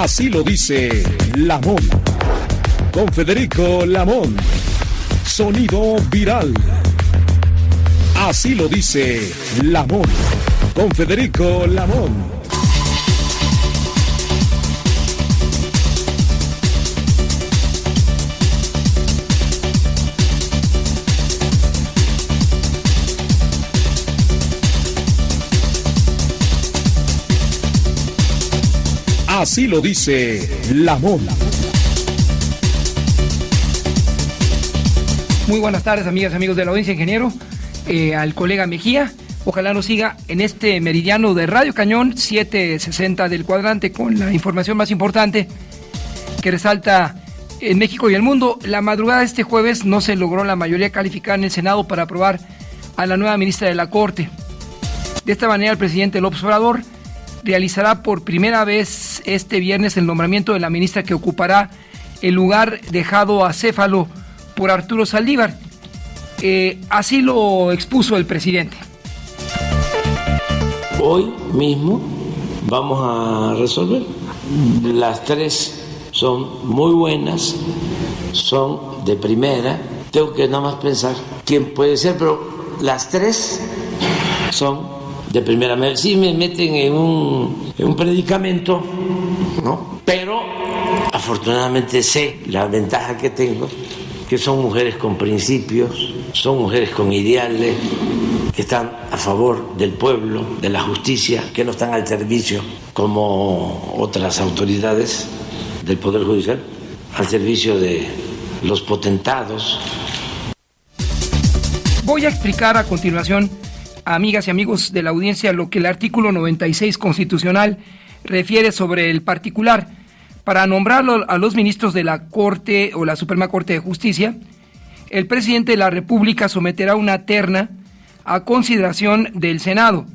Así lo dice Lamón. Con Federico Lamón. Sonido viral. Así lo dice Lamón. Con Federico Lamón. Así lo dice Lamón. Muy buenas tardes, amigas y amigos de la audiencia, ingeniero. Al colega Mejía, ojalá nos siga en este meridiano de Radio Cañón 760 del cuadrante con la información más importante que resalta en México y el mundo. La madrugada de este jueves no se logró la mayoría calificada en el Senado para aprobar a la nueva ministra de la Corte. De esta manera, el presidente López Obrador realizará por primera vez este viernes el nombramiento de la ministra que ocupará el lugar dejado acéfalo por Arturo Saldívar. Así lo expuso el presidente. Hoy mismo vamos a resolver. Las tres son muy buenas, son de primera. Tengo que nada más pensar quién puede ser, pero las tres son de primera. Sí me meten en un predicamento, ¿no? Pero afortunadamente sé la ventaja que tengo, que son mujeres con principios, son mujeres con ideales, que están a favor del pueblo, de la justicia, que no están al servicio como otras autoridades del Poder Judicial, al servicio de los potentados. Voy a explicar a continuación, amigas y amigos de la audiencia, lo que el artículo 96 constitucional refiere sobre el particular. Para nombrarlo a los ministros de la Corte o la Suprema Corte de Justicia, el presidente de la República someterá una terna a consideración del Senado,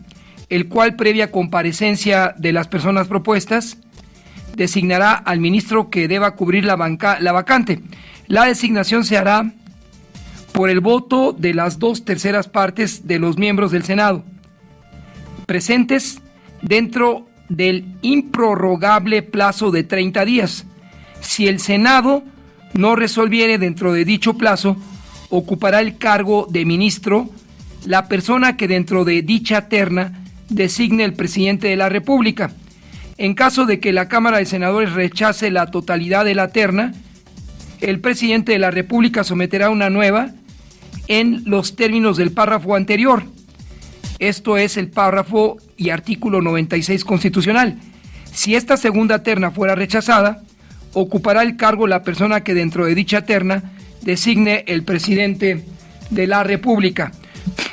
el cual, previa comparecencia de las personas propuestas, designará al ministro que deba cubrir la vacante. La designación se hará por el voto de las 2/3 partes de los miembros del Senado, presentes dentro del improrrogable plazo de 30 días. Si el Senado no resolviere dentro de dicho plazo, ocupará el cargo de ministro la persona que dentro de dicha terna designe el presidente de la República. En caso de que la Cámara de Senadores rechace la totalidad de la terna, el presidente de la República someterá una nueva en los términos del párrafo anterior. Esto es el párrafo y artículo 96 constitucional. Si esta segunda terna fuera rechazada, ocupará el cargo la persona que dentro de dicha terna designe el presidente de la República.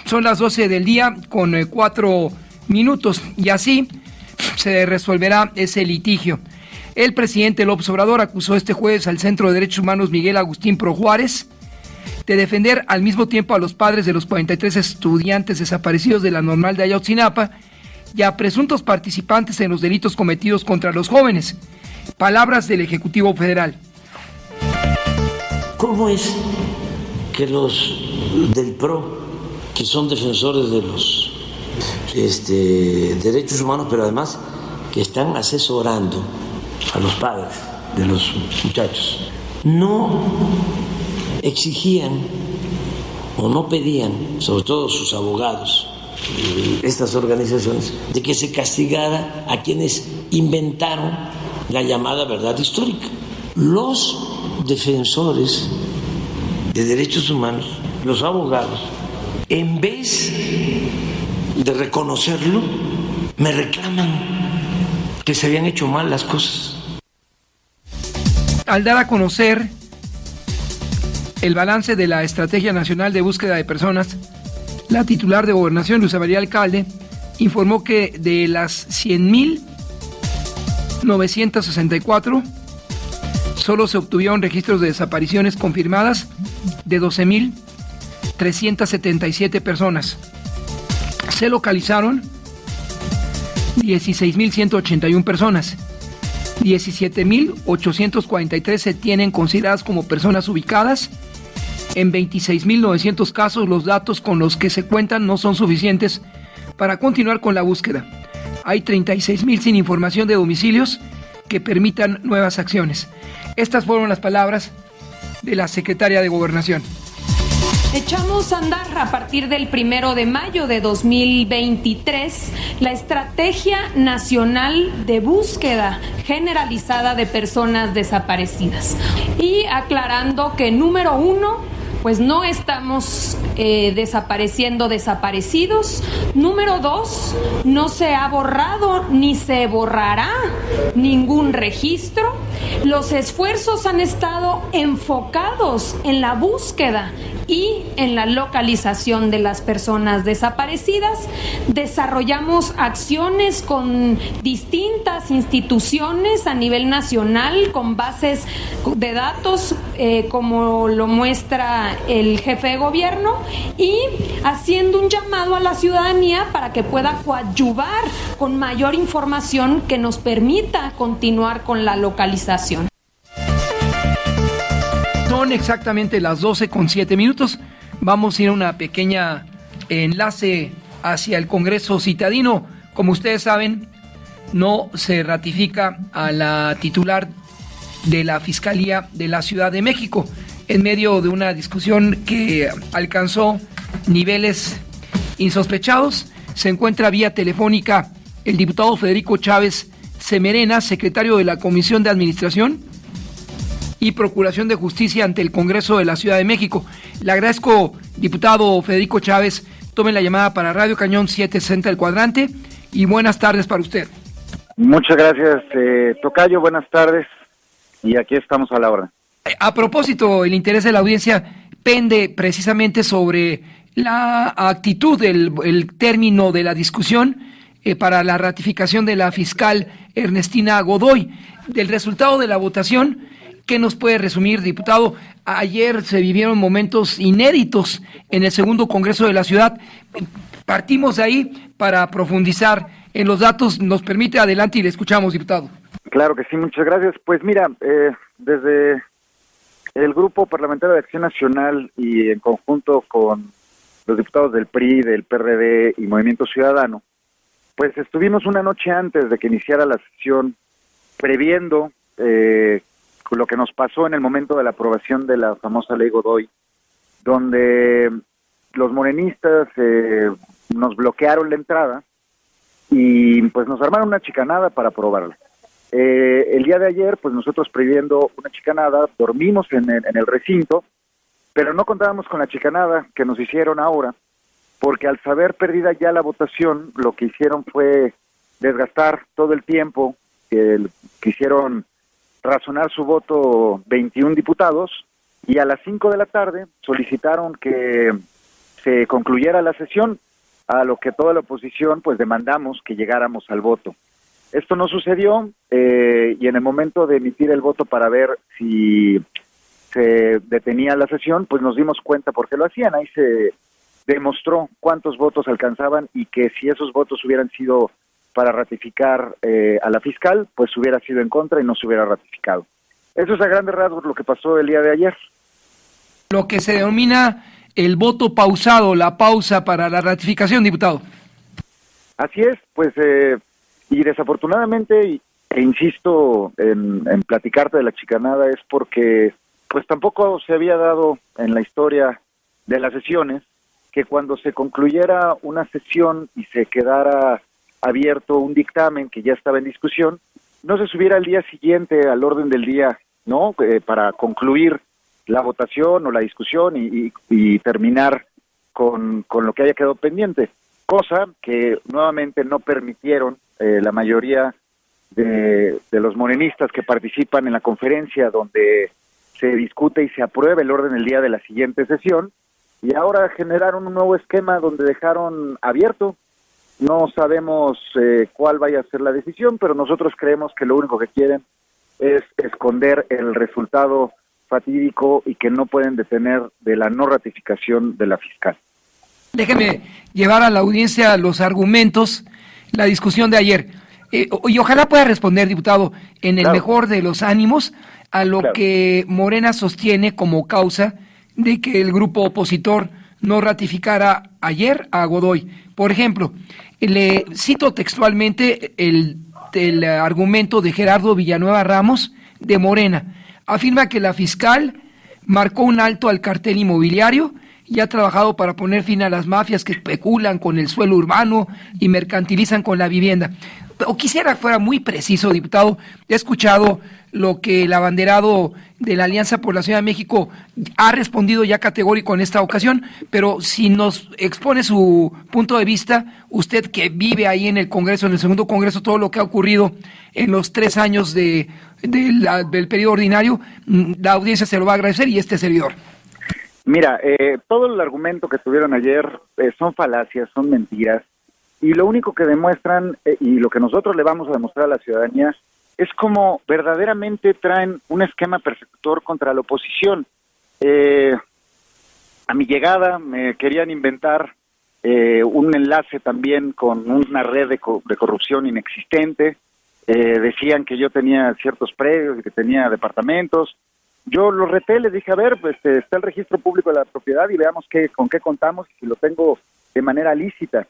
Son las 12 del día con 4 minutos y así se resolverá ese litigio. El presidente López Obrador acusó este jueves al Centro de Derechos Humanos Miguel Agustín Pro Juárez de defender al mismo tiempo a los padres de los 43 estudiantes desaparecidos de la Normal de Ayotzinapa y a presuntos participantes en los delitos cometidos contra los jóvenes. Palabras del Ejecutivo Federal. ¿Cómo es que los del PRO, que son defensores de los derechos humanos, pero además que están asesorando a los padres de los muchachos, no exigían o no pedían, sobre todo sus abogados, estas organizaciones, de que se castigara a quienes inventaron la llamada verdad histórica? Los defensores de derechos humanos, los abogados, en vez de reconocerlo, me reclaman que se habían hecho mal las cosas. Al dar a conocer el balance de la Estrategia Nacional de Búsqueda de Personas, la titular de Gobernación, Luisa María Alcalde, informó que de las 100.964, solo se obtuvieron registros de desapariciones confirmadas de 12.377 personas. Se localizaron 16.181 personas. 17.843 se tienen consideradas como personas ubicadas. En 26.900 casos, los datos con los que se cuentan no son suficientes para continuar con la búsqueda. Hay 36.000 sin información de domicilios que permitan nuevas acciones. Estas fueron las palabras de la secretaria de Gobernación. Echamos a andar a partir del 1 de mayo de 2023 la Estrategia Nacional de Búsqueda Generalizada de Personas Desaparecidas. Y aclarando que número 1, pues no estamos desapareciendo desaparecidos. Número 2, no se ha borrado ni se borrará ningún registro. Los esfuerzos han estado enfocados en la búsqueda y en la localización de las personas desaparecidas. Desarrollamos acciones con distintas instituciones a nivel nacional, con bases de datos, como lo muestra el jefe de gobierno, y haciendo un llamado a la ciudadanía para que pueda coadyuvar con mayor información que nos permita continuar con la localización. Son exactamente las 12:07. Vamos a ir a una pequeña enlace hacia el Congreso citadino. Como ustedes saben, no se ratifica a la titular de la Fiscalía de la Ciudad de México, en medio de una discusión que alcanzó niveles insospechados. Se encuentra vía telefónica el diputado Federico Chávez Semerena, secretario de la Comisión de Administración y Procuración de Justicia ante el Congreso de la Ciudad de México. Le agradezco, diputado Federico Chávez, tome la llamada para Radio Cañón 760 El Cuadrante, y buenas tardes para usted. Muchas gracias, tocayo, buenas tardes, y aquí estamos a la hora. A propósito, el interés de la audiencia pende precisamente sobre la actitud, el término de la discusión para la ratificación de la fiscal Ernestina Godoy. Del resultado de la votación, ¿qué nos puede resumir, diputado? Ayer se vivieron momentos inéditos en el segundo Congreso de la Ciudad. Partimos de ahí para profundizar en los datos. ¿Nos permite? Adelante y le escuchamos, diputado. Claro que sí, muchas gracias. Pues mira, desde el Grupo Parlamentario de Acción Nacional y en conjunto con los diputados del PRI, del PRD y Movimiento Ciudadano, pues estuvimos una noche antes de que iniciara la sesión previendo lo que nos pasó en el momento de la aprobación de la famosa Ley Godoy, donde los morenistas nos bloquearon la entrada y pues nos armaron una chicanada para aprobarla. El día de ayer, pues nosotros previendo una chicanada, dormimos en el recinto, pero no contábamos con la chicanada que nos hicieron ahora, porque al saber perdida ya la votación, lo que hicieron fue desgastar todo el tiempo, quisieron razonar su voto 21 diputados, y a las 5 de la tarde solicitaron que se concluyera la sesión, a lo que toda la oposición pues demandamos que llegáramos al voto. Esto no sucedió, y en el momento de emitir el voto para ver si se detenía la sesión, pues nos dimos cuenta por qué lo hacían. Ahí se demostró cuántos votos alcanzaban y que si esos votos hubieran sido para ratificar a la fiscal, pues hubiera sido en contra y no se hubiera ratificado. Eso es a grandes rasgos lo que pasó el día de ayer. Lo que se denomina el voto pausado, la pausa para la ratificación, diputado. Así es, pues, y desafortunadamente, e insisto en platicarte de la chicanada, es porque pues tampoco se había dado en la historia de las sesiones que cuando se concluyera una sesión y se quedara abierto un dictamen que ya estaba en discusión, no se subiera al día siguiente al orden del día, ¿no? Para concluir la votación o la discusión y terminar con lo que haya quedado pendiente, cosa que nuevamente no permitieron la mayoría de los morenistas que participan en la conferencia donde se discute y se aprueba el orden del día de la siguiente sesión, y ahora generaron un nuevo esquema donde dejaron abierto. No sabemos cuál vaya a ser la decisión, pero nosotros creemos que lo único que quieren es esconder el resultado fatídico y que no pueden detener de la no ratificación de la fiscal. Déjeme llevar a la audiencia los argumentos, la discusión de ayer. Y ojalá pueda responder, diputado, en el mejor de los ánimos a lo que Morena sostiene como causa de que el grupo opositor no ratificara ayer a Godoy. Por ejemplo, le cito textualmente el el argumento de Gerardo Villanueva Ramos, de Morena. Afirma que la fiscal marcó un alto al cartel inmobiliario y ha trabajado para poner fin a las mafias que especulan con el suelo urbano y mercantilizan con la vivienda. O quisiera que fuera muy preciso, diputado. He escuchado lo que el abanderado de la Alianza por la Ciudad de México ha respondido ya categórico en esta ocasión, pero si nos expone su punto de vista, usted que vive ahí en el Congreso, en el segundo Congreso, todo lo que ha ocurrido en los 3 años del periodo ordinario, la audiencia se lo va a agradecer y este servidor. Mira, todo el argumento que tuvieron ayer son falacias, son mentiras, y lo único que demuestran, y lo que nosotros le vamos a demostrar a la ciudadanía, es como verdaderamente traen un esquema persecutor contra la oposición. A mi llegada me querían inventar un enlace también con una red de corrupción inexistente. Decían que yo tenía ciertos predios y que tenía departamentos. Yo los reté, les dije, a ver, pues está el registro público de la propiedad y veamos con qué contamos y si lo tengo de manera lícita.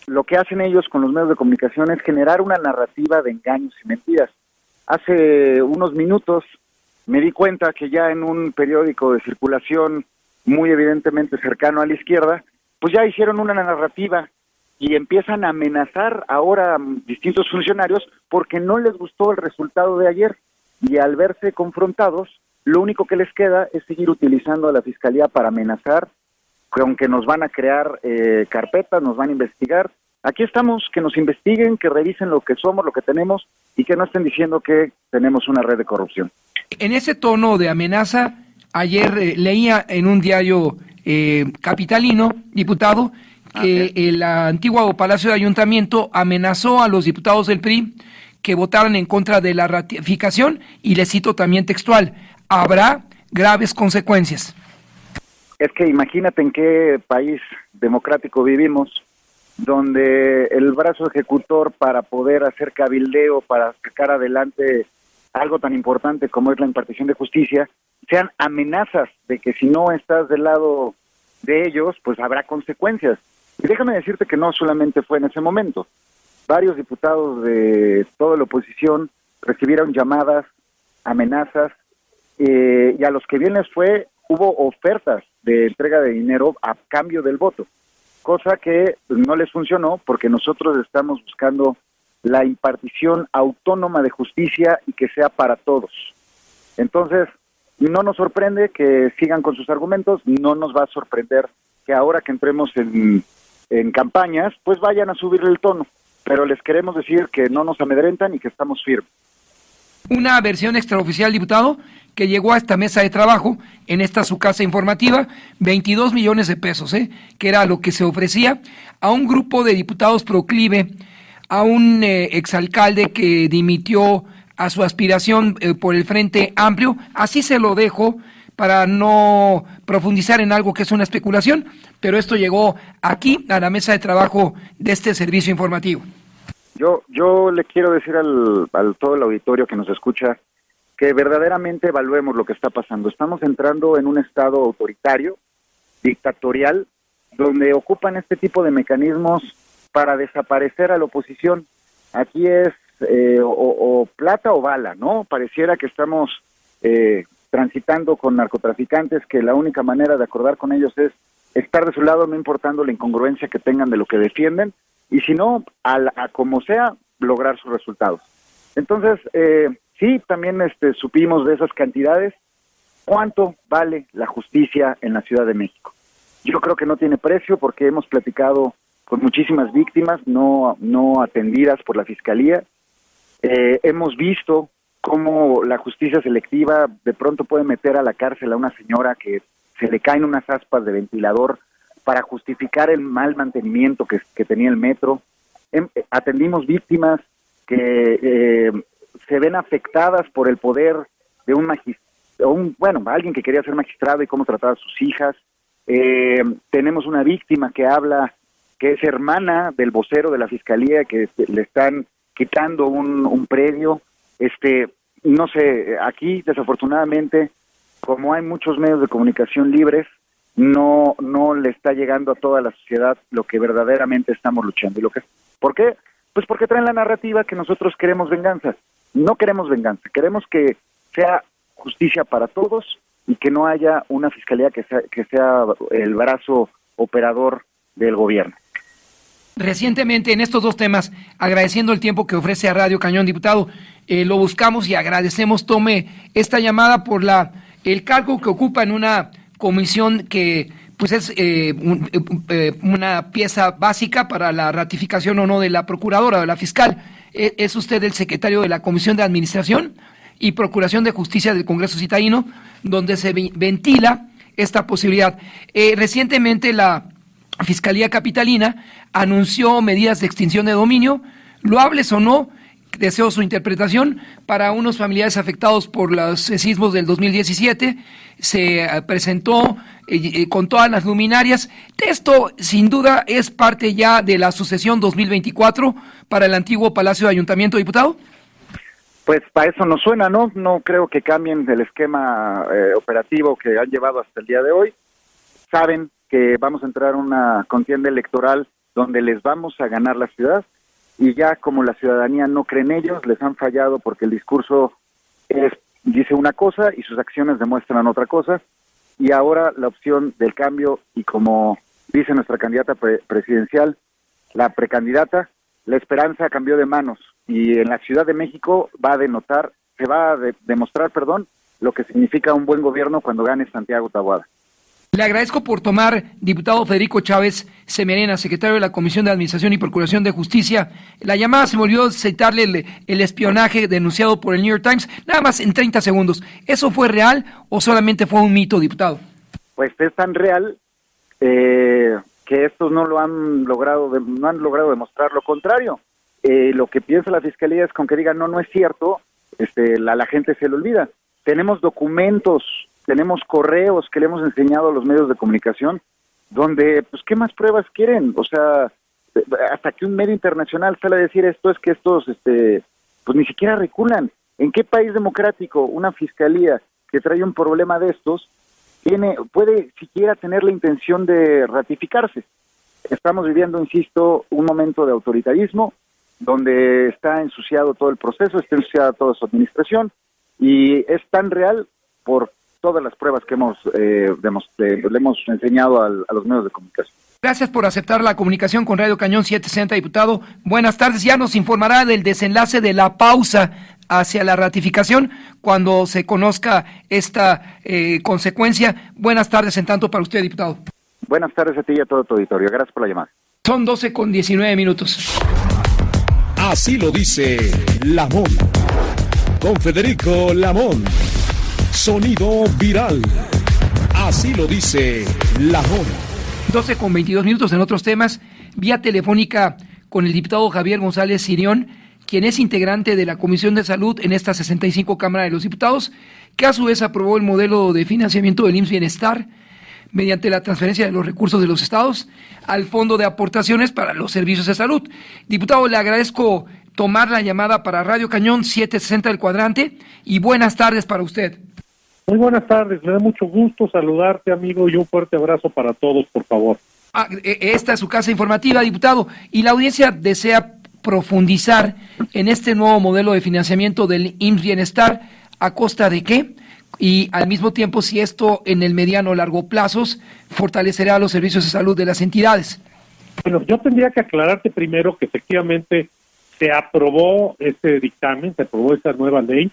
Lo que hacen ellos con los medios de comunicación es generar una narrativa de engaños y mentiras. Hace unos minutos me di cuenta que ya en un periódico de circulación muy evidentemente cercano a la izquierda, pues ya hicieron una narrativa y empiezan a amenazar ahora distintos funcionarios porque no les gustó el resultado de ayer, y al verse confrontados, lo único que les queda es seguir utilizando a la Fiscalía para amenazar, aunque nos van a crear carpetas, nos van a investigar. Aquí estamos, que nos investiguen, que revisen lo que somos, lo que tenemos, y que no estén diciendo que tenemos una red de corrupción. En ese tono de amenaza, ayer leía en un diario capitalino, diputado, que el antiguo Palacio de Ayuntamiento amenazó a los diputados del PRI que votaran en contra de la ratificación, y le cito también textual: habrá graves consecuencias. Es que imagínate en qué país democrático vivimos, donde el brazo ejecutor para poder hacer cabildeo, para sacar adelante algo tan importante como es la impartición de justicia, sean amenazas de que si no estás del lado de ellos, pues habrá consecuencias. Y déjame decirte que no solamente fue en ese momento. Varios diputados de toda la oposición recibieron llamadas, amenazas, y a los que bien les fue, hubo ofertas de entrega de dinero a cambio del voto, cosa que no les funcionó porque nosotros estamos buscando la impartición autónoma de justicia y que sea para todos. Entonces, no nos sorprende que sigan con sus argumentos, no nos va a sorprender que ahora que entremos en campañas, pues vayan a subir el tono, pero les queremos decir que no nos amedrentan y que estamos firmes. Una versión extraoficial, diputado, que llegó a esta mesa de trabajo, en esta su casa informativa, 22 millones de pesos, que era lo que se ofrecía a un grupo de diputados proclive, a un exalcalde que dimitió a su aspiración por el Frente Amplio. Así se lo dejo para no profundizar en algo que es una especulación, pero esto llegó aquí a la mesa de trabajo de este servicio informativo. Yo le quiero decir al todo el auditorio que nos escucha que verdaderamente evaluemos lo que está pasando. Estamos entrando en un estado autoritario, dictatorial, donde ocupan este tipo de mecanismos para desaparecer a la oposición. Aquí es o plata o bala, ¿no? Pareciera que estamos transitando con narcotraficantes, que la única manera de acordar con ellos es estar de su lado, no importando la incongruencia que tengan de lo que defienden, y si no, a como sea, lograr sus resultados. Entonces, sí, también supimos de esas cantidades. ¿Cuánto vale la justicia en la Ciudad de México? Yo creo que no tiene precio porque hemos platicado con muchísimas víctimas no atendidas por la Fiscalía. Hemos visto cómo la justicia selectiva de pronto puede meter a la cárcel a una señora que se le caen unas aspas de ventilador para justificar el mal mantenimiento que tenía el metro. Atendimos víctimas que se ven afectadas por el poder de un alguien que quería ser magistrado y cómo trataba a sus hijas. Tenemos una víctima que habla, que es hermana del vocero de la Fiscalía, que le están quitando un predio. No sé, aquí desafortunadamente, como hay muchos medios de comunicación libres, no le está llegando a toda la sociedad lo que verdaderamente estamos luchando. ¿Por qué? Pues porque traen la narrativa que nosotros queremos venganza. No queremos venganza, queremos que sea justicia para todos y que no haya una fiscalía que sea el brazo operador del gobierno. Recientemente, en estos dos temas, agradeciendo el tiempo que ofrece a Radio Cañón, diputado, lo buscamos y agradecemos tome esta llamada por el cargo que ocupa en una comisión que pues es una pieza básica para la ratificación o no de la procuradora o de la fiscal. Es usted el secretario de la Comisión de Administración y Procuración de Justicia del Congreso Citadino, donde se ventila esta posibilidad. Recientemente la Fiscalía Capitalina anunció medidas de extinción de dominio, loables o no, deseo su interpretación, para unos familiares afectados por los sismos del 2017, se presentó con todas las luminarias. Esto, sin duda, es parte ya de la sucesión 2024 para el antiguo Palacio de Ayuntamiento, diputado. Pues para eso nos suena, ¿no? No creo que cambien el esquema operativo que han llevado hasta el día de hoy. Saben que vamos a entrar a una contienda electoral donde les vamos a ganar la ciudad, y ya como la ciudadanía no cree en ellos, les han fallado porque el discurso dice una cosa y sus acciones demuestran otra cosa, y ahora la opción del cambio, y como dice nuestra candidata presidencial, la precandidata, la esperanza cambió de manos, y en la Ciudad de México se va a demostrar lo que significa un buen gobierno cuando gane Santiago Taboada. Le agradezco por tomar, diputado Federico Chávez Semerena, secretario de la Comisión de Administración y Procuración de Justicia. La llamada se me olvidó citarle el espionaje denunciado por el New York Times, nada más en 30 segundos. ¿Eso fue real o solamente fue un mito, diputado? Pues es tan real que estos no han logrado demostrar lo contrario. Lo que piensa la Fiscalía es con que digan no es cierto, la gente se le olvida. Tenemos documentos, tenemos correos que le hemos enseñado a los medios de comunicación, donde, pues, ¿qué más pruebas quieren? O sea, hasta que un medio internacional sale a decir esto, es que estos, pues, ni siquiera reculan. ¿En qué país democrático una fiscalía que trae un problema de estos puede siquiera tener la intención de ratificarse? Estamos viviendo, insisto, un momento de autoritarismo, donde está ensuciado todo el proceso, está ensuciada toda su administración, y es tan real por todas las pruebas que le hemos enseñado a los medios de comunicación. Gracias por aceptar la comunicación con Radio Cañón 760, diputado. Buenas tardes. Ya nos informará del desenlace de la pausa hacia la ratificación cuando se conozca esta consecuencia. Buenas tardes en tanto para usted, diputado. Buenas tardes a ti y a todo tu auditorio. Gracias por la llamada. Son 12:19. Así lo dice Lamón. Con Federico Lamón. Sonido viral. Así lo dice Lamón. 12:22. En otros temas, vía telefónica con el diputado Javier González Sirión, quien es integrante de la Comisión de Salud en esta 65 Cámara de los Diputados, que a su vez aprobó el modelo de financiamiento del IMSS Bienestar mediante la transferencia de los recursos de los estados al Fondo de Aportaciones para los Servicios de Salud. Diputado, le agradezco tomar la llamada para Radio Cañón 760 del Cuadrante y buenas tardes para usted. Muy buenas tardes, me da mucho gusto saludarte, amigo, y un fuerte abrazo para todos, por favor. Esta es su casa informativa, diputado, y la audiencia desea profundizar en este nuevo modelo de financiamiento del IMSS Bienestar. ¿A costa de qué? Y al mismo tiempo, si esto en el mediano o largo plazos fortalecerá los servicios de salud de las entidades. Bueno, yo tendría que aclararte primero que efectivamente se aprobó este dictamen, se aprobó esta nueva ley,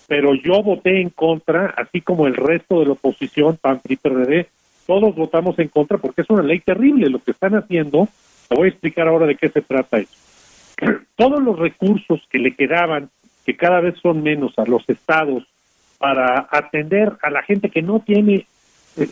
pero yo voté en contra, así como el resto de la oposición, PAN, PRI, PRD, todos votamos en contra porque es una ley terrible. Lo que están haciendo, te voy a explicar ahora de qué se trata eso. Todos los recursos que le quedaban, que cada vez son menos a los estados, para atender a la gente que no tiene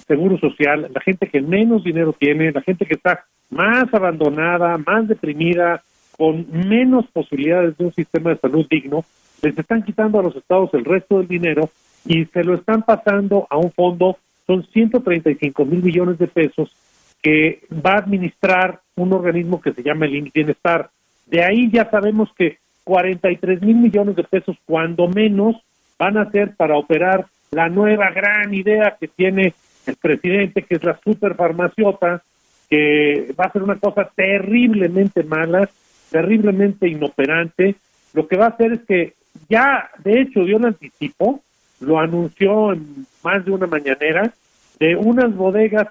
seguro social, la gente que menos dinero tiene, la gente que está más abandonada, más deprimida, con menos posibilidades de un sistema de salud digno, les están quitando a los estados el resto del dinero y se lo están pasando a un fondo. Son 135 mil millones de pesos que va a administrar un organismo que se llama el IMSS Bienestar. De ahí ya sabemos que 43 mil millones de pesos, cuando menos, van a ser para operar la nueva gran idea que tiene el presidente, que es la superfarmaciota, que va a ser una cosa terriblemente mala, terriblemente inoperante. Lo que va a hacer es que ya, de hecho, dio un anticipo, lo anunció en más de una mañanera, de unas bodegas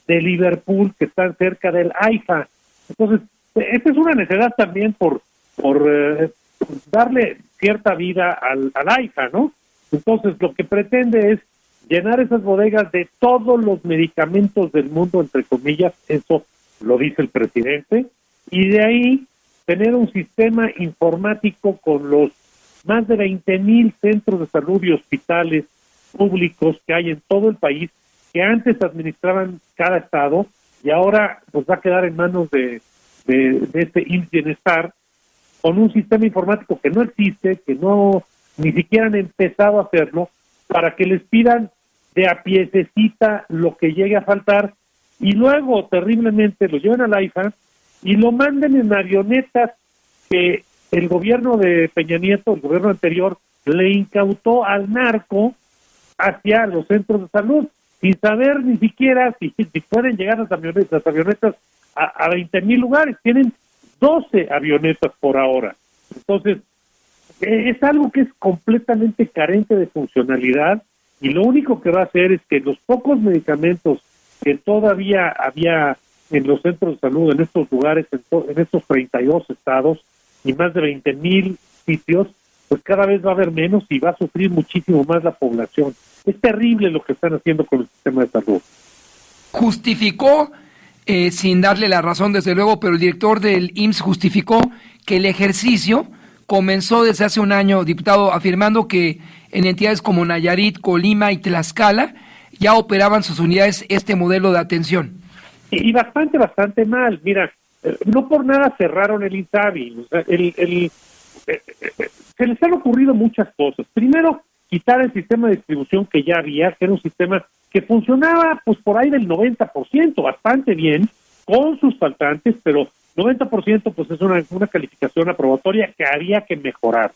de Liverpool que están cerca del AIFA. Entonces, esta es una necesidad también por darle cierta vida al AIFA, ¿no? Entonces, lo que pretende es llenar esas bodegas de todos los medicamentos del mundo, entre comillas, eso lo dice el presidente, y de ahí tener un sistema informático con los más de 20,000 centros de salud y hospitales públicos que hay en todo el país, que antes administraban cada estado, y ahora pues va a quedar en manos de este IMSS Bienestar, con un sistema informático que no existe, que no ni siquiera han empezado a hacerlo, para que les pidan de a piececita lo que llegue a faltar, y luego terriblemente lo lleven al AIFA y lo manden en avionetas que el gobierno de Peña Nieto, el gobierno anterior, le incautó al narco hacia los centros de salud, sin saber ni siquiera si pueden llegar las avionetas a 20,000 lugares. Tienen 12 avionetas por ahora. Entonces, es algo que es completamente carente de funcionalidad, y lo único que va a hacer es que los pocos medicamentos que todavía había en los centros de salud, en estos lugares, en estos 32 estados y más de 20,000 sitios, pues cada vez va a haber menos y va a sufrir muchísimo más la población. Es terrible lo que están haciendo con el sistema de salud. Justificó, sin darle la razón desde luego, pero el director del IMSS justificó que el ejercicio comenzó desde hace un año, diputado, afirmando que en entidades como Nayarit, Colima y Tlaxcala ya operaban sus unidades este modelo de atención. Y bastante mal. Mira, no por nada cerraron el INSABI. O sea, se les han ocurrido muchas cosas. Primero, quitar el sistema de distribución que ya había, que era un sistema que funcionaba pues por ahí del 90%, bastante bien, con sus faltantes, pero 90% pues es una calificación aprobatoria que había que mejorar.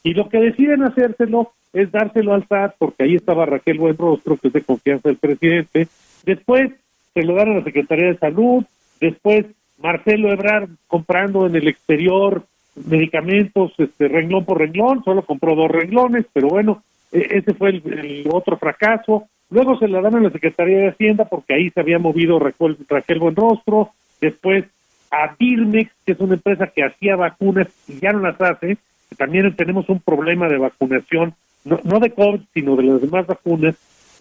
Y lo que deciden hacérselo es dárselo al SAT, porque ahí estaba Raquel Buenrostro, que es de confianza del presidente. Después se lo dan a la Secretaría de Salud. Después Marcelo Ebrard comprando en el exterior medicamentos renglón por renglón, solo compró 2 renglones, pero bueno, ese fue el otro fracaso. Luego se la dan a la Secretaría de Hacienda, porque ahí se había movido Raquel Buenrostro. Después a Birmex, que es una empresa que hacía vacunas y ya no las hace. También tenemos un problema de vacunación, no de COVID, sino de las demás vacunas.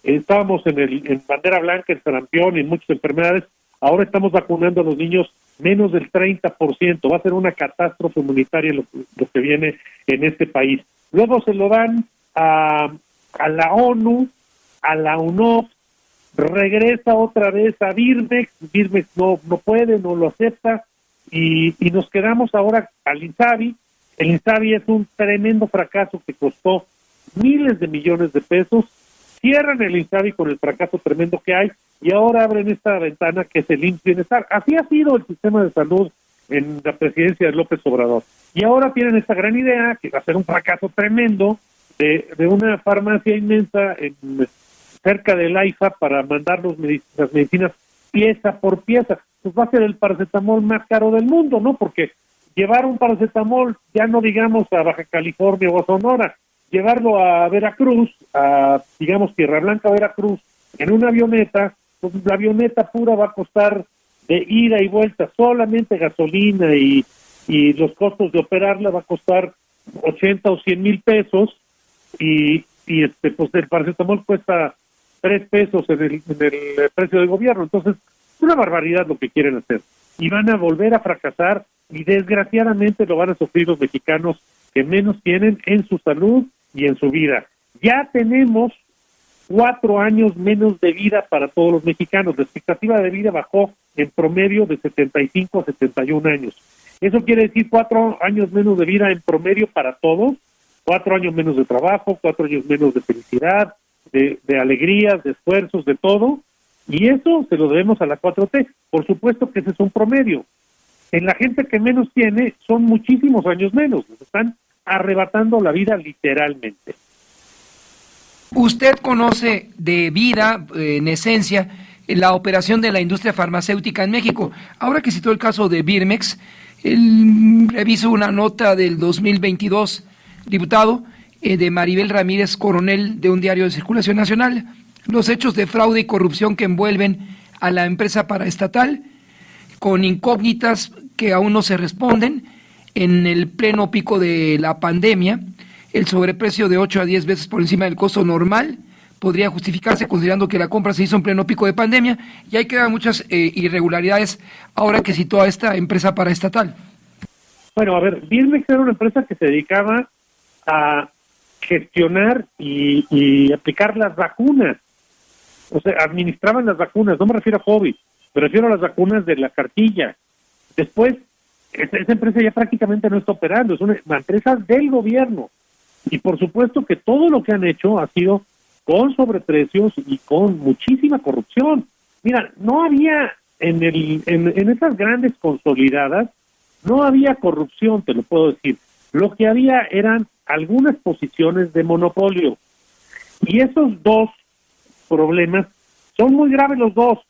Estábamos en bandera blanca, en sarampión y en muchas enfermedades. Ahora estamos vacunando a los niños menos del 30%. Va a ser una catástrofe humanitaria lo que viene en este país. Luego se lo dan a la ONU, a la UNOPS, regresa otra vez a Birmex. Birmex no puede, no lo acepta, y nos quedamos ahora al INSABI. El INSABI es un tremendo fracaso que costó miles de millones de pesos. Cierran el INSABI con el fracaso tremendo que hay, y ahora abren esta ventana que es el IMSS Bienestar. Así ha sido el sistema de salud en la presidencia de López Obrador. Y ahora tienen esta gran idea, que va a ser un fracaso tremendo, de una farmacia inmensa cerca del AIFA para mandar las medicinas pieza por pieza. Pues va a ser el paracetamol más caro del mundo, ¿no? Porque llevar un paracetamol, ya no digamos a Baja California o a Sonora, llevarlo a Veracruz, a digamos Tierra Blanca, Veracruz, en una avioneta, pues la avioneta pura va a costar de ida y vuelta, solamente gasolina y los costos de operarla va a costar 80 o 100 mil pesos, y pues el paracetamol cuesta 3 pesos en el precio del gobierno. Entonces es una barbaridad lo que quieren hacer, y van a volver a fracasar, y desgraciadamente lo van a sufrir los mexicanos que menos tienen en su salud y en su vida. Ya tenemos 4 años menos de vida para todos los mexicanos. La expectativa de vida bajó en promedio de 75 a 71 años. Eso quiere decir 4 años menos de vida en promedio para todos, 4 años menos de trabajo, 4 años menos de felicidad, de alegrías, de esfuerzos, de todo, y eso se lo debemos a la 4T. Por supuesto que ese es un promedio. En la gente que menos tiene son muchísimos años menos, nos están arrebatando la vida literalmente. Usted conoce de vida, en esencia, la operación de la industria farmacéutica en México. Ahora que citó el caso de Birmex, Reviso una nota del 2022, diputado, de Maribel Ramírez Coronel, de un diario de circulación nacional, los hechos de fraude y corrupción que envuelven a la empresa paraestatal, con incógnitas que aún no se responden. En el pleno pico de la pandemia, el sobreprecio de 8 a 10 veces por encima del costo normal podría justificarse considerando que la compra se hizo en pleno pico de pandemia, y hay quedan muchas irregularidades ahora que citó a esta empresa paraestatal. Bueno, a ver, Birmex era una empresa que se dedicaba a gestionar y aplicar las vacunas. O sea, administraban las vacunas, no me refiero a COVID, me refiero a las vacunas de la cartilla. Después, esa empresa ya prácticamente no está operando, es una empresa del gobierno. Y por supuesto que todo lo que han hecho ha sido con sobreprecios y con muchísima corrupción. Mira, no había en esas grandes consolidadas, no había corrupción, te lo puedo decir. Lo que había eran algunas posiciones de monopolio. Y esos dos problemas son muy graves los dos,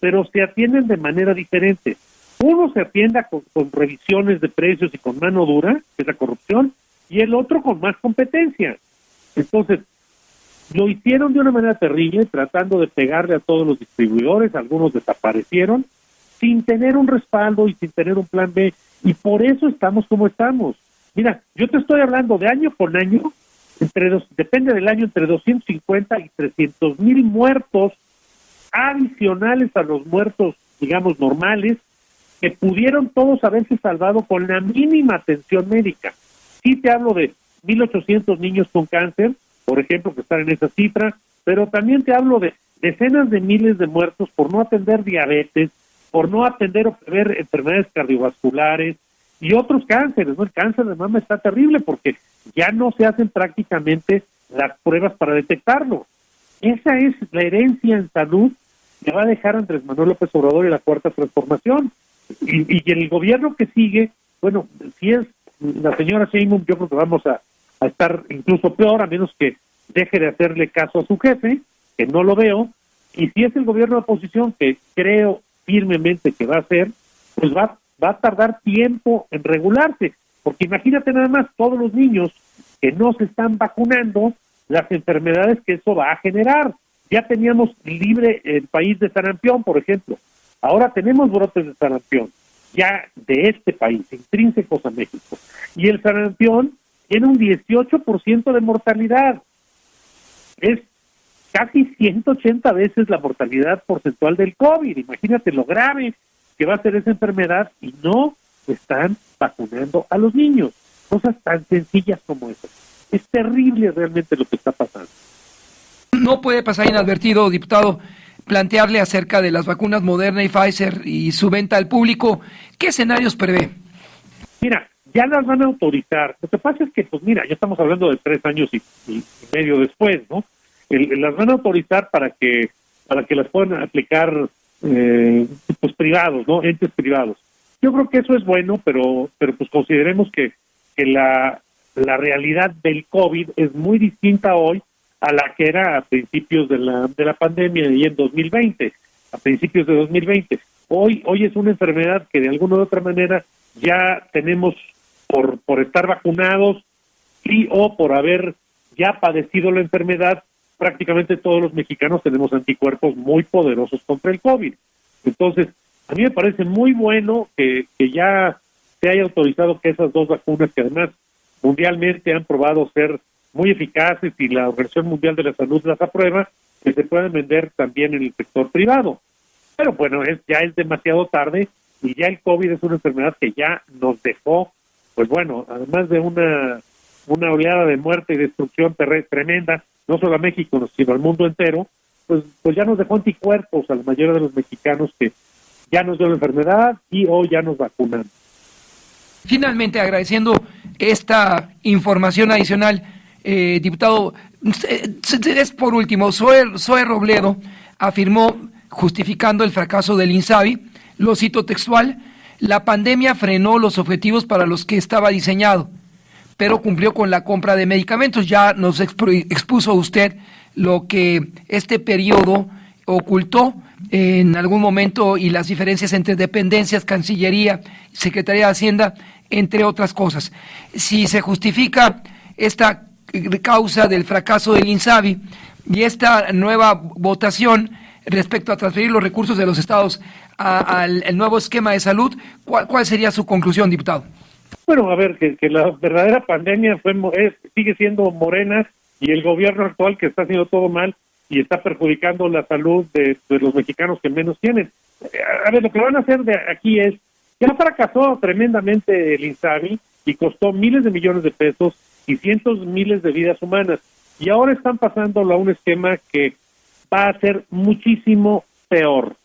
pero se atienden de manera diferente. Uno se atienda con revisiones de precios y con mano dura, que es la corrupción, y el otro con más competencia. Entonces, lo hicieron de una manera terrible, tratando de pegarle a todos los distribuidores, algunos desaparecieron, sin tener un respaldo y sin tener un plan B, y por eso estamos como estamos. Mira, yo te estoy hablando de año con año, depende del año, entre 250 y 300,000 muertos adicionales a los muertos, digamos, normales, que pudieron todos haberse salvado con la mínima atención médica. Sí te hablo de 1,800 niños con cáncer, por ejemplo, que están en esa cifra, pero también te hablo de decenas de miles de muertos por no atender diabetes, por no atender o prever enfermedades cardiovasculares y otros cánceres, ¿no? El cáncer de mama está terrible porque ya no se hacen prácticamente las pruebas para detectarlo. Esa es la herencia en salud que va a dejar Andrés Manuel López Obrador y la Cuarta Transformación. Y el gobierno que sigue, bueno, si es la señora Sheinbaum, yo creo que vamos a estar incluso peor, a menos que deje de hacerle caso a su jefe, que no lo veo, y si es el gobierno de oposición, que creo firmemente que va a ser, pues va a tardar tiempo en regularse, porque imagínate nada más todos los niños que no se están vacunando, las enfermedades que eso va a generar. Ya teníamos libre el país de sarampión, por ejemplo, ahora tenemos brotes de sarampión, ya de este país, intrínsecos a México, y el sarampión tiene un 18% de mortalidad, es casi 180 veces la mortalidad porcentual del COVID. Imagínate lo grave que va a ser esa enfermedad y no están vacunando a los niños. Cosas tan sencillas como esas. Es terrible realmente lo que está pasando. No puede pasar inadvertido, diputado, plantearle acerca de las vacunas Moderna y Pfizer y su venta al público. ¿Qué escenarios prevé? Mira, ya las van a autorizar. Lo que pasa es que, pues mira, ya estamos hablando de 3 años y medio después, ¿no? Las van a autorizar para que las puedan aplicar pues privados, ¿no? Entes privados. Yo creo que eso es bueno, pero pues consideremos que la realidad del COVID es muy distinta hoy a la que era a principios de la pandemia y en 2020, a principios de 2020. Hoy es una enfermedad que de alguna u otra manera ya tenemos por estar vacunados y o por haber ya padecido la enfermedad. Prácticamente todos los mexicanos tenemos anticuerpos muy poderosos contra el COVID. Entonces, a mí me parece muy bueno que ya se haya autorizado que esas 2 vacunas, que además mundialmente han probado ser muy eficaces y la Organización Mundial de la Salud las aprueba, que se puedan vender también en el sector privado. Pero bueno, ya es demasiado tarde y ya el COVID es una enfermedad que ya nos dejó, pues bueno, además de una oleada de muerte y destrucción tremenda, no solo a México, sino al mundo entero, pues ya nos dejó anticuerpos a la mayoría de los mexicanos que ya nos dio la enfermedad y hoy ya nos vacunan. Finalmente, agradeciendo esta información adicional, diputado, es por último, Zoe Robledo afirmó, justificando el fracaso del INSABI, lo cito textual: la pandemia frenó los objetivos para los que estaba diseñado, pero cumplió con la compra de medicamentos. Ya nos expuso usted lo que este periodo ocultó en algún momento, y las diferencias entre dependencias, Cancillería, Secretaría de Hacienda, entre otras cosas. Si se justifica esta causa del fracaso del INSABI y esta nueva votación respecto a transferir los recursos de los estados al nuevo esquema de salud, ¿cuál sería su conclusión, diputado? Bueno, a ver, que la verdadera pandemia sigue siendo Morena y el gobierno actual que está haciendo todo mal y está perjudicando la salud de los mexicanos que menos tienen. A ver, lo que van a hacer de aquí es, ya fracasó tremendamente el INSABI y costó miles de millones de pesos y cientos de miles de vidas humanas. Y ahora están pasándolo a un esquema que va a ser muchísimo peor.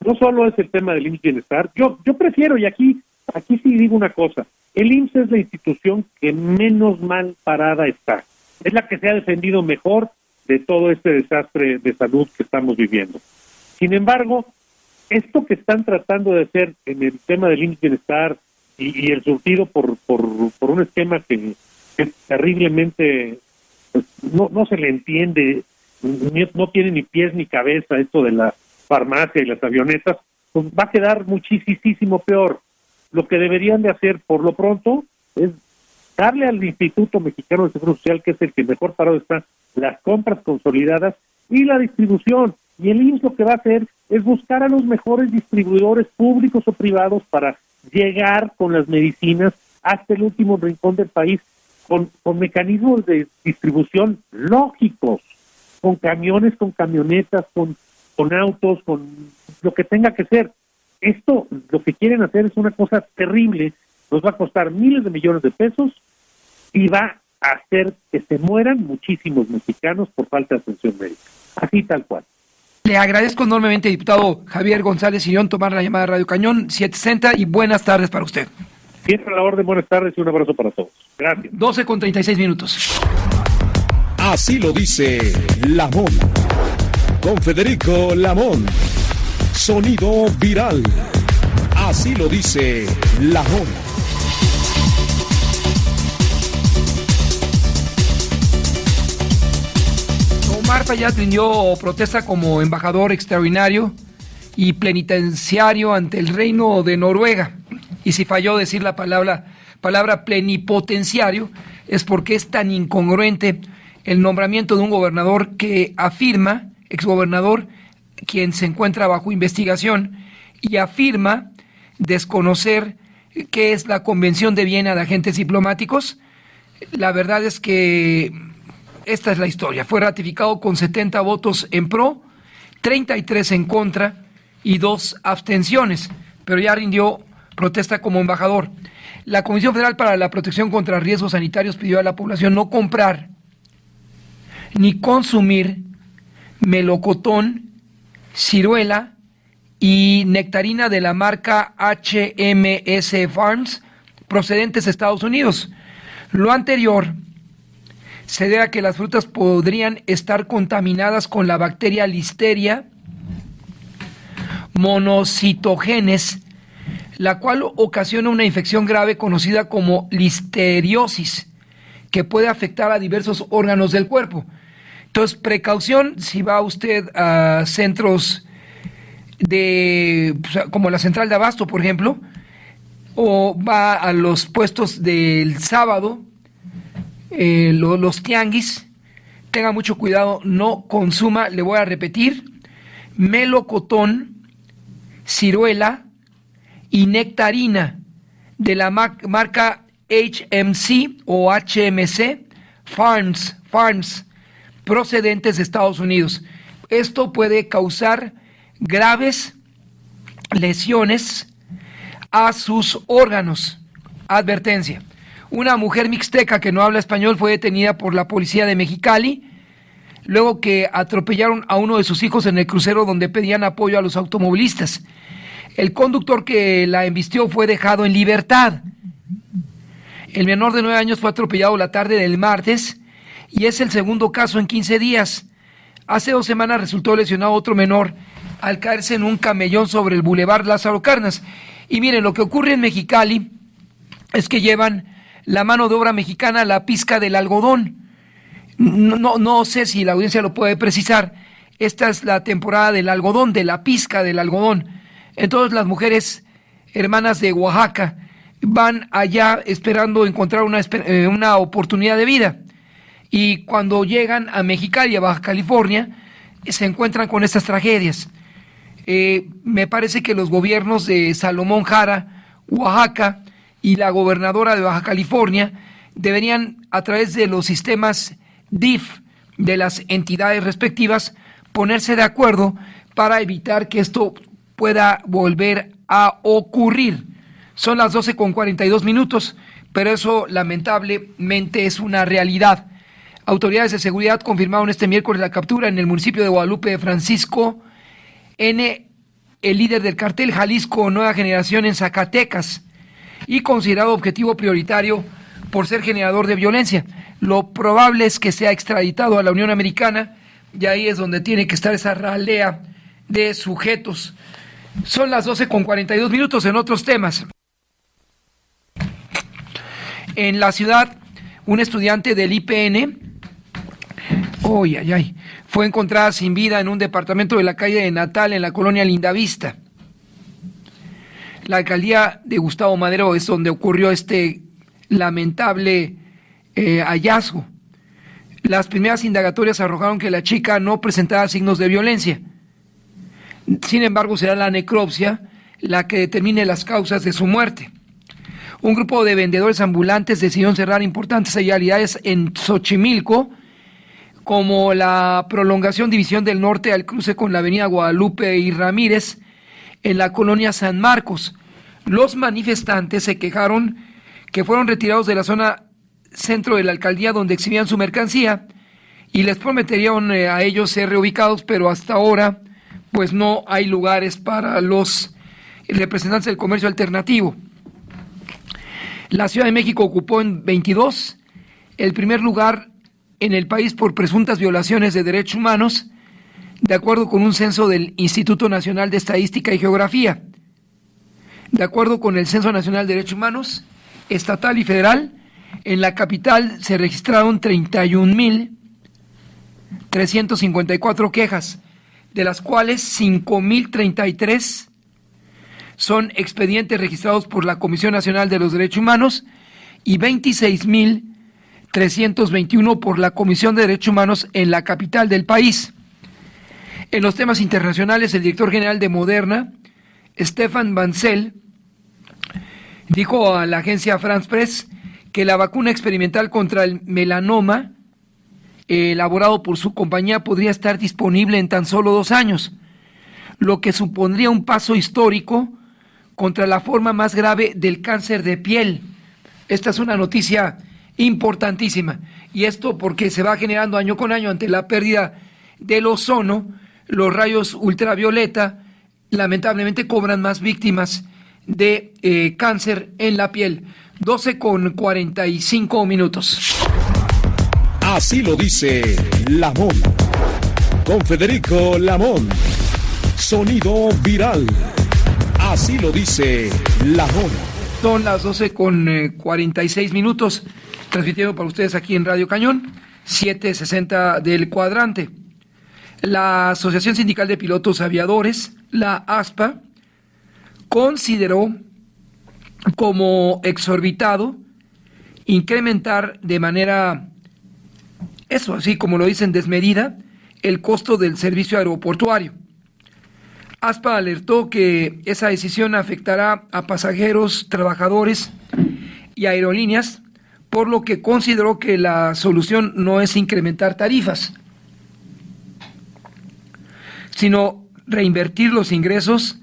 No solo es el tema del IMSS Bienestar, yo prefiero, y aquí sí digo una cosa, el IMSS es la institución que menos mal parada está. Es la que se ha defendido mejor de todo este desastre de salud que estamos viviendo. Sin embargo, esto que están tratando de hacer en el tema del IMSS Bienestar y el surtido por un esquema que es terriblemente, pues, no se le entiende, no tiene ni pies ni cabeza esto de la farmacia y las avionetas, pues va a quedar muchísimo peor. Lo que deberían de hacer por lo pronto es darle al Instituto Mexicano de Seguro Social, que es el que mejor parado está, las compras consolidadas y la distribución. Y el IMSS lo que va a hacer es buscar a los mejores distribuidores públicos o privados para llegar con las medicinas hasta el último rincón del país, con mecanismos de distribución lógicos, con camiones, con camionetas, con autos, con lo que tenga que ser. Esto, lo que quieren hacer es una cosa terrible, nos va a costar miles de millones de pesos y va a hacer que se mueran muchísimos mexicanos por falta de atención médica. Así tal cual. Le agradezco enormemente, diputado Javier González Sillón, tomar la llamada de Radio Cañón 760 y buenas tardes para usted. Siempre a la orden, buenas tardes y un abrazo para todos. Gracias. 12:36. Así lo dice Lamón. Con Federico Lamón. Sonido viral. Así lo dice Lamón. Omar Fayad rindió protesta como embajador extraordinario y penitenciario ante el Reino de Noruega. Y si falló decir la palabra plenipotenciario, es porque es tan incongruente el nombramiento de un gobernador que afirma, exgobernador, quien se encuentra bajo investigación, y afirma desconocer qué es la Convención de Viena de Agentes Diplomáticos. La verdad es que esta es la historia. Fue ratificado con 70 votos en pro, 33 en contra y 2 abstenciones, pero ya rindió protesta como embajador. La Comisión Federal para la Protección contra Riesgos Sanitarios pidió a la población no comprar ni consumir melocotón, ciruela y nectarina de la marca HMS Farms procedentes de Estados Unidos. Lo anterior se debe a que las frutas podrían estar contaminadas con la bacteria Listeria monocytogenes, la cual ocasiona una infección grave conocida como listeriosis, que puede afectar a diversos órganos del cuerpo. Entonces, precaución si va usted a centros como la central de abasto, por ejemplo, o va a los puestos del sábado, los tianguis, tenga mucho cuidado, no consuma, le voy a repetir, melocotón, ciruela y nectarina de la marca HMC o HMC Farms procedentes de Estados Unidos. Esto puede causar graves lesiones a sus órganos. Advertencia: una mujer mixteca que no habla español fue detenida por la policía de Mexicali luego que atropellaron a uno de sus hijos en el crucero donde pedían apoyo a los automovilistas. El conductor que la embistió fue dejado en libertad. El menor de 9 años fue atropellado la tarde del martes y es el segundo caso en 15 días. Hace 2 semanas resultó lesionado otro menor al caerse en un camellón sobre el Boulevard Lázaro Cárdenas. Y miren, lo que ocurre en Mexicali es que llevan la mano de obra mexicana a la pizca del algodón. No sé si la audiencia lo puede precisar. esta es la temporada del algodón, de la pizca del algodón. Entonces las mujeres hermanas de Oaxaca van allá esperando encontrar una oportunidad de vida. Y cuando llegan a Mexicali, a Baja California, se encuentran con estas tragedias. Me parece que los gobiernos de Salomón Jara, Oaxaca, y la gobernadora de Baja California deberían, a través de los sistemas DIF de las entidades respectivas, ponerse de acuerdo para evitar que esto pueda volver a ocurrir. Son las 12:42, pero eso lamentablemente es una realidad. Autoridades de seguridad confirmaron este miércoles la captura en el municipio de Guadalupe de Francisco N., el líder del cartel Jalisco Nueva Generación en Zacatecas, y considerado objetivo prioritario por ser generador de violencia. Lo probable es que sea extraditado a la Unión Americana, y ahí es donde tiene que estar esa ralea de sujetos. Son las 12:42 en otros temas. En la ciudad, un estudiante del IPN fue encontrada sin vida en un departamento de la calle de Natal, en la colonia Lindavista. La alcaldía de Gustavo Madero es donde ocurrió este lamentable hallazgo. Las primeras indagatorias arrojaron que la chica no presentaba signos de violencia. Sin embargo, será la necropsia la que determine las causas de su muerte. Un grupo de vendedores ambulantes decidieron cerrar importantes vialidades en Xochimilco, como la prolongación División del Norte al cruce con la avenida Guadalupe y Ramírez en la colonia San Marcos. Los manifestantes se quejaron que fueron retirados de la zona centro de la alcaldía donde exhibían su mercancía y les prometieron a ellos ser reubicados, pero hasta ahora pues no hay lugares para los representantes del comercio alternativo. La Ciudad de México ocupó en 22 el primer lugar en el país por presuntas violaciones de derechos humanos, de acuerdo con un censo del Instituto Nacional de Estadística y Geografía. De acuerdo con el Censo Nacional de Derechos Humanos, estatal y federal, en la capital se registraron 31.354 quejas, de las cuales 5.033 son expedientes registrados por la Comisión Nacional de los Derechos Humanos y 26.321 por la Comisión de Derechos Humanos en la capital del país. En los temas internacionales, el director general de Moderna, Stefan Bancel, dijo a la agencia France Press que la vacuna experimental contra el melanoma elaborado por su compañía podría estar disponible en tan solo 2 años, lo que supondría un paso histórico contra la forma más grave del cáncer de piel. Esta es una noticia importantísima, y esto porque se va generando año con año ante la pérdida del ozono. Los rayos ultravioleta lamentablemente cobran más víctimas de cáncer en la piel. 12:45. Así lo dice Lamón. Con Federico Lamón. Sonido viral. Así lo dice Lamón. Son las 12:46, transmitiendo para ustedes aquí en Radio Cañón, 760 del cuadrante. La Asociación Sindical de Pilotos Aviadores, la ASPA, consideró como exorbitado incrementar de manera, eso así como lo dicen, desmedida, el costo del servicio aeroportuario. ASPA alertó que esa decisión afectará a pasajeros, trabajadores y aerolíneas, por lo que consideró que la solución no es incrementar tarifas, sino reinvertir los ingresos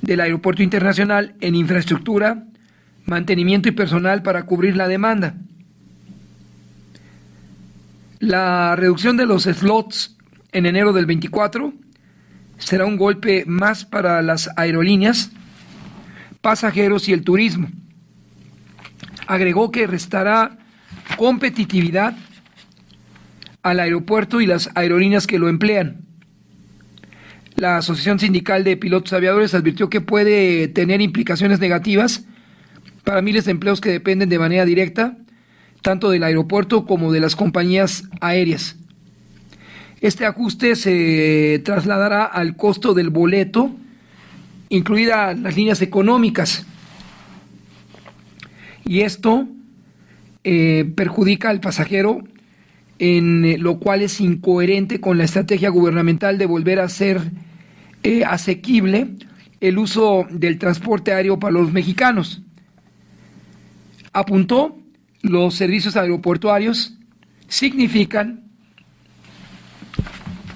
del aeropuerto internacional en infraestructura, mantenimiento y personal para cubrir la demanda. La reducción de los slots en enero del 24 será un golpe más para las aerolíneas, pasajeros y el turismo. Agregó que restará competitividad al aeropuerto y las aerolíneas que lo emplean. La Asociación Sindical de Pilotos Aviadores advirtió que puede tener implicaciones negativas para miles de empleos que dependen de manera directa tanto del aeropuerto como de las compañías aéreas. Este ajuste se trasladará al costo del boleto, incluidas las líneas económicas. Y esto perjudica al pasajero, en lo cual es incoherente con la estrategia gubernamental de volver a ser asequible el uso del transporte aéreo para los mexicanos. Apuntó, los servicios aeroportuarios significan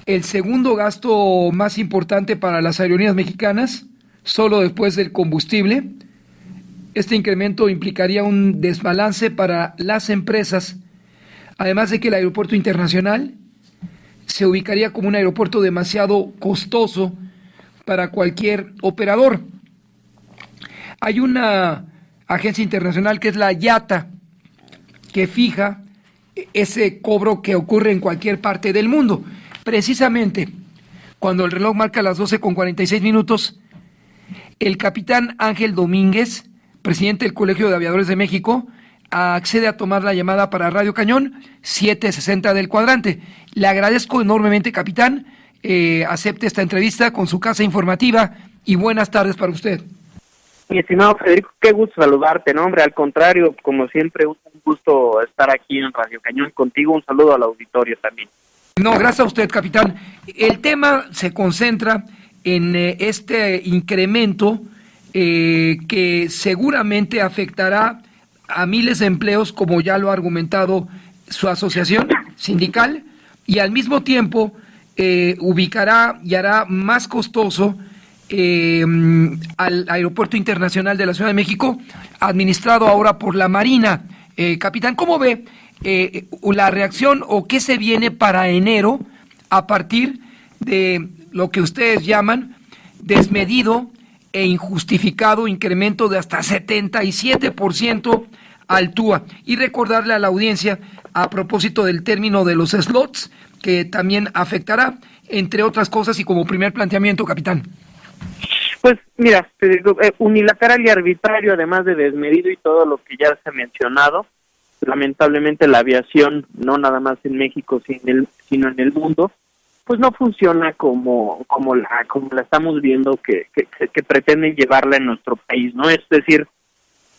el segundo gasto más importante para las aerolíneas mexicanas, solo después del combustible. Este incremento implicaría un desbalance para las empresas, además de que el aeropuerto internacional se ubicaría como un aeropuerto demasiado costoso para cualquier operador. Hay una agencia internacional que es la IATA, que fija ese cobro que ocurre en cualquier parte del mundo. Precisamente cuando el reloj marca las 12:46, el capitán Ángel Domínguez, presidente del Colegio de Aviadores de México, accede a tomar la llamada para Radio Cañón 760 del Cuadrante. Le agradezco enormemente, capitán, acepte esta entrevista con su casa informativa y buenas tardes para usted. Mi estimado Federico, qué gusto saludarte, ¿no? Hombre, al contrario, como siempre, un gusto estar aquí en Radio Cañón contigo. Un saludo al auditorio también. No, gracias a usted, capitán. El tema se concentra en este incremento que seguramente afectará a miles de empleos, como ya lo ha argumentado su asociación sindical, y al mismo tiempo ubicará y hará más costoso al Aeropuerto Internacional de la Ciudad de México, administrado ahora por la Marina. Capitán, ¿cómo ve la reacción o qué se viene para enero a partir de lo que ustedes llaman desmedido e injustificado incremento de hasta 77% al TUA? Y recordarle a la audiencia, a propósito del término de los slots, que también afectará, entre otras cosas, y como primer planteamiento, capitán. Pues mira, unilateral y arbitrario, además de desmedido y todo lo que ya se ha mencionado. Lamentablemente la aviación, no nada más en México, sino en el mundo, pues no funciona como la estamos viendo que pretenden llevarla en nuestro país, ¿no? Es decir,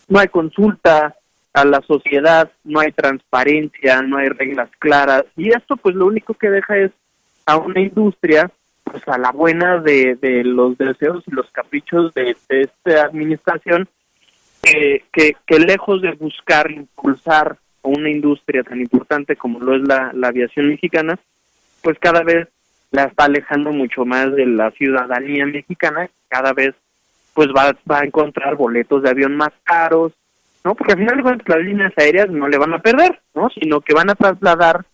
no hay consulta a la sociedad, no hay transparencia, no hay reglas claras, y esto pues lo único que deja es a una industria pues a la buena de los deseos y los caprichos de esta administración, que lejos de buscar impulsar a una industria tan importante como lo es la aviación mexicana, pues cada vez la está alejando mucho más de la ciudadanía mexicana. Cada vez pues va a encontrar boletos de avión más caros, ¿no? Porque al final de cuentas las líneas aéreas no le van a perder, ¿no? Sino que van a trasladar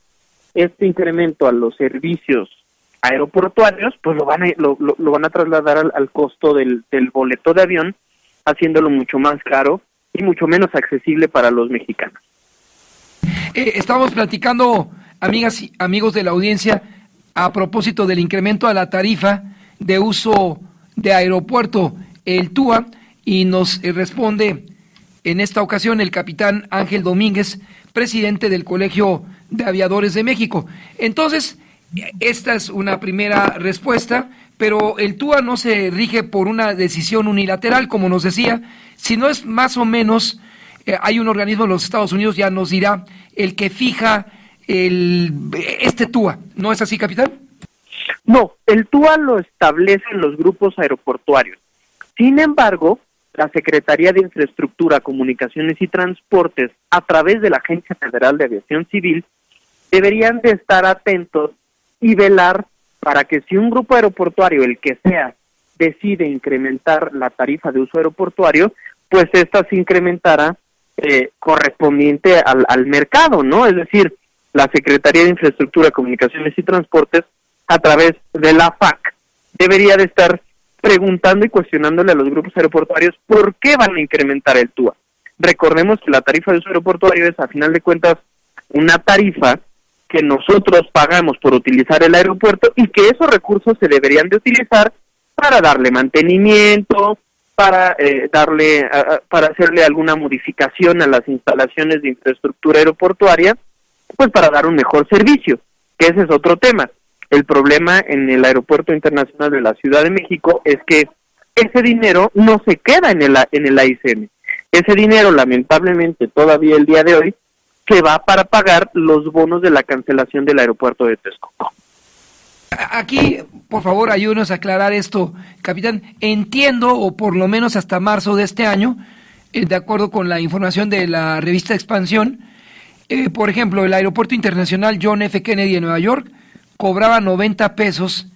este incremento a los servicios aeroportuarios, pues lo van a trasladar al costo del boleto de avión, haciéndolo mucho más caro y mucho menos accesible para los mexicanos. Estamos platicando, amigas y amigos de la audiencia, a propósito del incremento a la tarifa de uso de aeropuerto, el TUA, y nos responde en esta ocasión el capitán Ángel Domínguez, presidente del Colegio de Aviadores de México. Entonces, esta es una primera respuesta, pero el TUA no se rige por una decisión unilateral, como nos decía, sino es más o menos, hay un organismo de los Estados Unidos, ya nos dirá, el que fija este TUA. ¿No es así, capitán? No, el TUA lo establecen los grupos aeroportuarios. Sin embargo, la Secretaría de Infraestructura, Comunicaciones y Transportes, a través de la Agencia Federal de Aviación Civil, deberían de estar atentos y velar para que si un grupo aeroportuario, el que sea, decide incrementar la tarifa de uso aeroportuario, pues esta se incrementara correspondiente al mercado, ¿no? Es decir, la Secretaría de Infraestructura, Comunicaciones y Transportes, a través de la FAC, debería de estar preguntando y cuestionándole a los grupos aeroportuarios por qué van a incrementar el TUA. Recordemos que la tarifa de uso aeroportuario es, a final de cuentas, una tarifa que nosotros pagamos por utilizar el aeropuerto y que esos recursos se deberían de utilizar para darle mantenimiento, para para hacerle alguna modificación a las instalaciones de infraestructura aeroportuaria, pues para dar un mejor servicio, que ese es otro tema. El problema en el Aeropuerto Internacional de la Ciudad de México es que ese dinero no se queda en el AICM. Ese dinero, lamentablemente, todavía el día de hoy, se va para pagar los bonos de la cancelación del aeropuerto de Texcoco. Aquí, por favor, ayúdenos a aclarar esto, capitán. Entiendo, o por lo menos hasta marzo de este año, de acuerdo con la información de la revista Expansión, por ejemplo, el Aeropuerto Internacional John F. Kennedy de Nueva York cobraba 90 pesos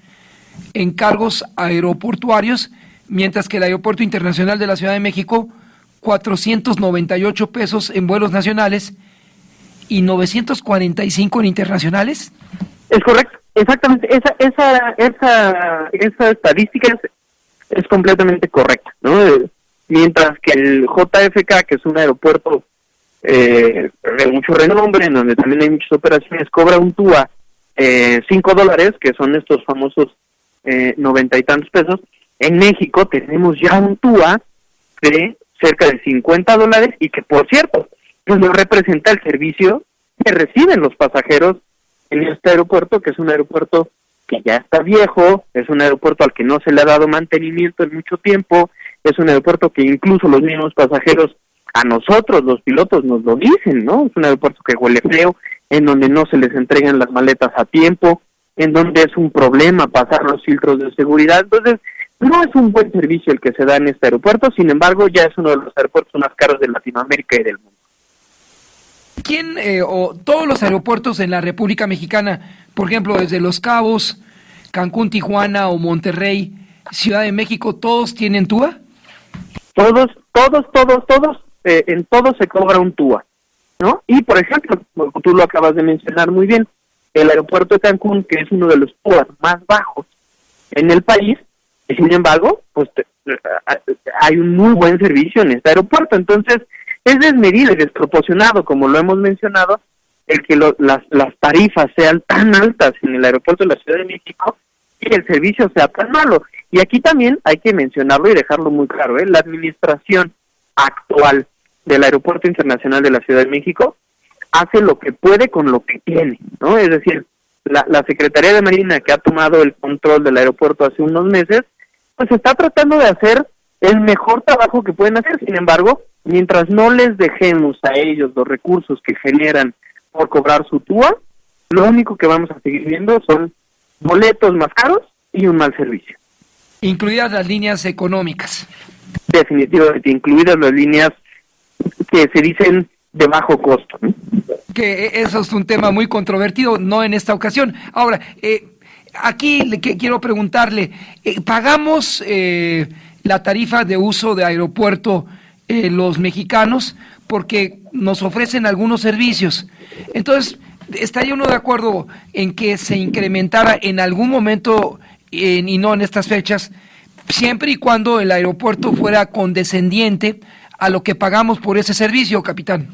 en cargos aeroportuarios, mientras que el Aeropuerto Internacional de la Ciudad de México, 498 pesos en vuelos nacionales y 945 en internacionales. Es correcto, exactamente. Esa estadística es completamente correcta, ¿no? Mientras que el JFK, que es un aeropuerto de mucho renombre, en donde también hay muchas operaciones, cobra un TUA $5, que son estos famosos 90 y tantos pesos. En México tenemos ya un TUA de cerca de $50 y que, por cierto, pues no representa el servicio que reciben los pasajeros en este aeropuerto, que es un aeropuerto que ya está viejo, es un aeropuerto al que no se le ha dado mantenimiento en mucho tiempo, es un aeropuerto que incluso los mismos pasajeros, a nosotros los pilotos nos lo dicen, ¿no? Es un aeropuerto que huele feo, en donde no se les entregan las maletas a tiempo, en donde es un problema pasar los filtros de seguridad. Entonces, no es un buen servicio el que se da en este aeropuerto, sin embargo, ya es uno de los aeropuertos más caros de Latinoamérica y del mundo. ¿Quién o todos los aeropuertos en la República Mexicana, por ejemplo, desde Los Cabos, Cancún, Tijuana o Monterrey, Ciudad de México, todos tienen TUA? Todos, en todos se cobra un TUA, ¿no? Y, por ejemplo, tú lo acabas de mencionar muy bien, el aeropuerto de Cancún, que es uno de los TUA más bajos en el país, y sin embargo, pues hay un muy buen servicio en este aeropuerto. Entonces, es desmedido y desproporcionado, como lo hemos mencionado, el que las tarifas sean tan altas en el aeropuerto de la Ciudad de México y el servicio sea tan malo. Y aquí también hay que mencionarlo y dejarlo muy claro, la administración actual del Aeropuerto Internacional de la Ciudad de México hace lo que puede con lo que tiene, ¿no? Es decir, la Secretaría de Marina, que ha tomado el control del aeropuerto hace unos meses, pues está tratando de hacer el mejor trabajo que pueden hacer. Sin embargo, mientras no les dejemos a ellos los recursos que generan por cobrar su TUA, lo único que vamos a seguir viendo son boletos más caros y un mal servicio. Incluidas las líneas económicas. Definitivamente, incluidas las líneas que se dicen de bajo costo, ¿no? Que eso es un tema muy controvertido, no en esta ocasión. Ahora, aquí quiero preguntarle, ¿pagamos la tarifa de uso de aeropuerto los mexicanos? Porque nos ofrecen algunos servicios. Entonces, ¿estaría uno de acuerdo en que se incrementara en algún momento, y no en estas fechas, siempre y cuando el aeropuerto fuera condescendiente a lo que pagamos por ese servicio, capitán?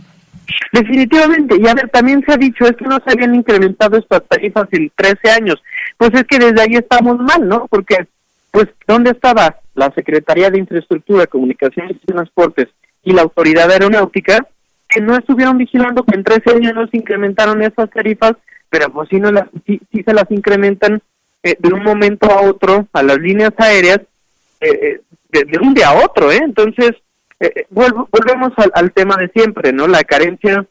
Definitivamente, y a ver, también se ha dicho, es que no se habían incrementado estas tarifas en 13 años, pues es que desde ahí estamos mal, ¿no? Porque, pues, ¿dónde estaba la Secretaría de Infraestructura, Comunicaciones y Transportes y la Autoridad Aeronáutica, que no estuvieron vigilando que en 13 años no se incrementaron esas tarifas, pero pues sí se las incrementan de un momento a otro a las líneas aéreas, de un día a otro, Entonces, volvemos al tema de siempre, ¿no? La carencia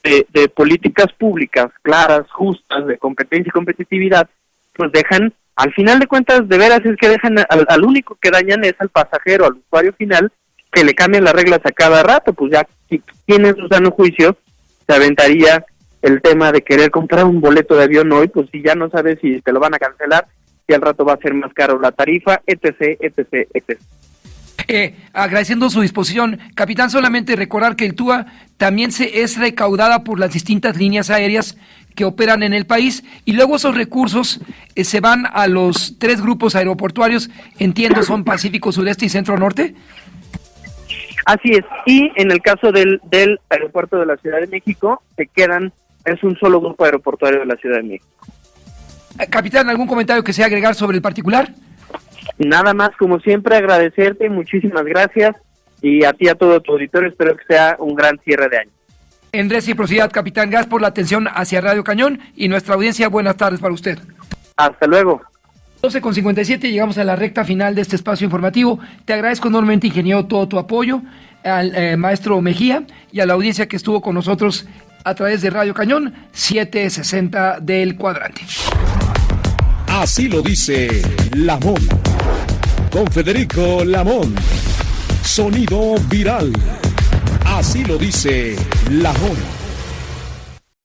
de políticas públicas claras, justas, de competencia y competitividad, pues dejan, al final de cuentas, de veras es que dejan al único que dañan es al pasajero, al usuario final, que le cambian las reglas a cada rato. Pues ya, si tiene su sano juicio, se aventaría el tema de querer comprar un boleto de avión hoy, pues si ya no sabes si te lo van a cancelar, si al rato va a ser más caro la tarifa, etc. Agradeciendo su disposición, capitán, solamente recordar que el TUA también es recaudada por las distintas líneas aéreas que operan en el país, y luego esos recursos se van a los 3 grupos aeroportuarios, entiendo son Pacífico, Sudeste y Centro Norte. Así es, y en el caso del aeropuerto de la Ciudad de México, es un solo grupo aeroportuario de la Ciudad de México. Capitán, ¿algún comentario que sea agregar sobre el particular? Nada más, como siempre, agradecerte, muchísimas gracias, y a ti, a todo tu auditorio, espero que sea un gran cierre de año. En reciprocidad, capitán, gracias por la atención hacia Radio Cañón y nuestra audiencia, buenas tardes para usted. Hasta luego. 12:57, llegamos a la recta final de este espacio informativo. Te agradezco enormemente, ingeniero, todo tu apoyo, al maestro Mejía y a la audiencia que estuvo con nosotros a través de Radio Cañón 760 del Cuadrante. Así lo dice Lamón. Con Federico Lamón. Sonido viral. Así lo dice Lamón.